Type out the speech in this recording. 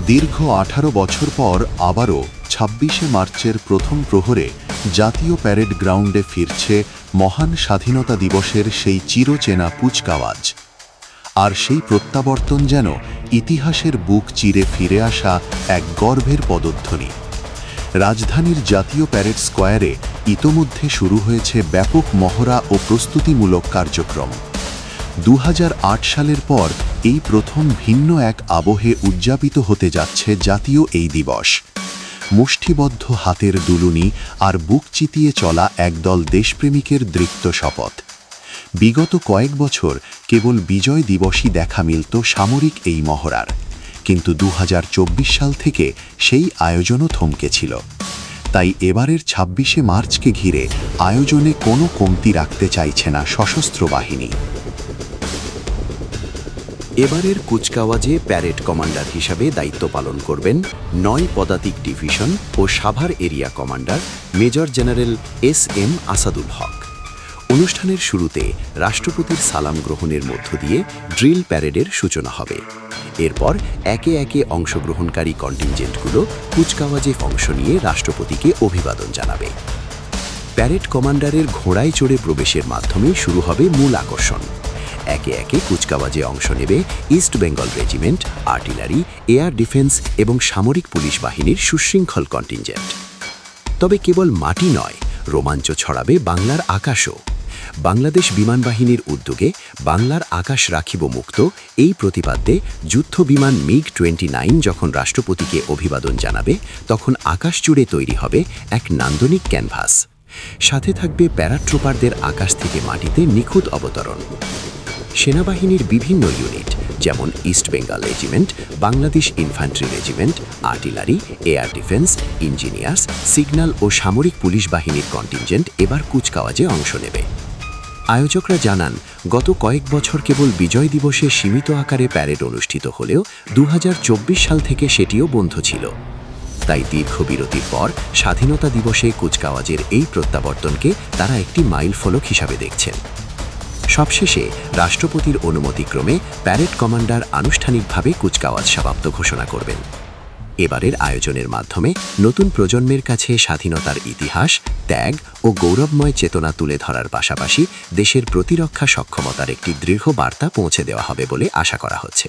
দীর্ঘ 18 বছর পর আবারও ২৬শে মার্চের প্রথম প্রহরে জাতীয় প্যারেড গ্রাউন্ডে ফিরছে মহান স্বাধীনতা দিবসের সেই চিরচেনা কুচকাওয়াজ। আর সেই প্রত্যাবর্তন যেন ইতিহাসের বুক চিরে ফিরে আসা এক গর্বের পদধ্বনি। রাজধানীর জাতীয় প্যারেড স্কোয়ারে ইতোমধ্যে শুরু হয়েছে ব্যাপক মহড়া ও প্রস্তুতিমূলক কার্যক্রম। ২০০৮ সালের পর এই প্রথম ভিন্ন এক আবহে উদযাপিত হতে যাচ্ছে জাতীয় এই দিবস। মুষ্টিবদ্ধ হাতের দুলুনি আর বুক চিতিয়ে চলা একদল দেশপ্রেমিকের দৃপ্ত শপথ। বিগত কয়েক বছর কেবল বিজয় দিবসই দেখা মিলত সামরিক এই মহড়ার, কিন্তু ২০২৪ সাল থেকে সেই আয়োজনও থমকেছিল। তাই এবারের ২৬শে মার্চকে ঘিরে আয়োজনে কোনো কমতি রাখতে চাইছে না সশস্ত্র বাহিনী। এবারের কুচকাওয়াজে প্যারেড কমান্ডার হিসাবে দায়িত্ব পালন করবেন ৯ পদাতিক ডিভিশন ও Savar area commander major general S M. Asadul Haque. অনুষ্ঠানের শুরুতে রাষ্ট্রপতির সালাম গ্রহণের মধ্য দিয়ে ড্রিল প্যারেডের সূচনা হবে। এরপর একে একে অংশগ্রহণকারী কন্টিনজেন্টগুলো কুচকাওয়াজে অংশ নিয়ে রাষ্ট্রপতিকে অভিবাদন জানাবে। প্যারেড কমান্ডারের ঘোড়ায় চড়ে প্রবেশের মাধ্যমে শুরু হবে মূল আকর্ষণ। একে একে কুচকাওয়াজে অংশ নেবে east Bengal regiment, artillery, air defence এবং সামরিক পুলিশ বাহিনীর সুশৃঙ্খল কন্টিনজেন্ট। তবে কেবল মাটি নয়, রোমাঞ্চ ছড়াবে বাংলার আকাশও। বাংলাদেশ বিমান বাহিনীর উদ্যোগে বাংলার আকাশ রাখিব মুক্ত এই প্রতিপাদ্যে যুদ্ধ বিমান MiG-29 যখন রাষ্ট্রপতিকে অভিবাদন জানাবে, তখন আকাশ জুড়ে তৈরি হবে এক নান্দনিক ক্যানভাস। সাথে থাকবে প্যারাট্রুপারদের আকাশ থেকে মাটিতে নিখুঁত অবতরণ। সেনাবাহিনীর বিভিন্ন ইউনিট যেমন east Bengal regiment, Bangladesh infantry regiment, artillery, air defence, engineers, signal ও সামরিক পুলিশ বাহিনীর কন্টিনজেন্ট এবার কুচকাওয়াজে অংশ নেবে। আয়োজকরা জানান, গত কয়েক বছর কেবল বিজয় দিবসে সীমিত আকারে প্যারেড অনুষ্ঠিত হলেও ২০২৪ সাল থেকে সেটিও বন্ধ ছিল। তাই দীর্ঘ বিরতির পর স্বাধীনতা দিবসে কুচকাওয়াজের এই প্রত্যাবর্তনকে তারা একটি মাইলফলক হিসাবে দেখছেন। সবশেষে রাষ্ট্রপতির অনুমতিক্রমে প্যারেড কমান্ডার আনুষ্ঠানিকভাবে কুচকাওয়াজ সমাপ্ত ঘোষণা করবেন। এবারের আয়োজনের মাধ্যমে নতুন প্রজন্মের কাছে স্বাধীনতার ইতিহাস, ত্যাগ ও গৌরবময় চেতনা তুলে ধরার পাশাপাশি দেশের প্রতিরক্ষা সক্ষমতার একটি দৃঢ় বার্তা পৌঁছে দেওয়া হবে বলে আশা করা হচ্ছে।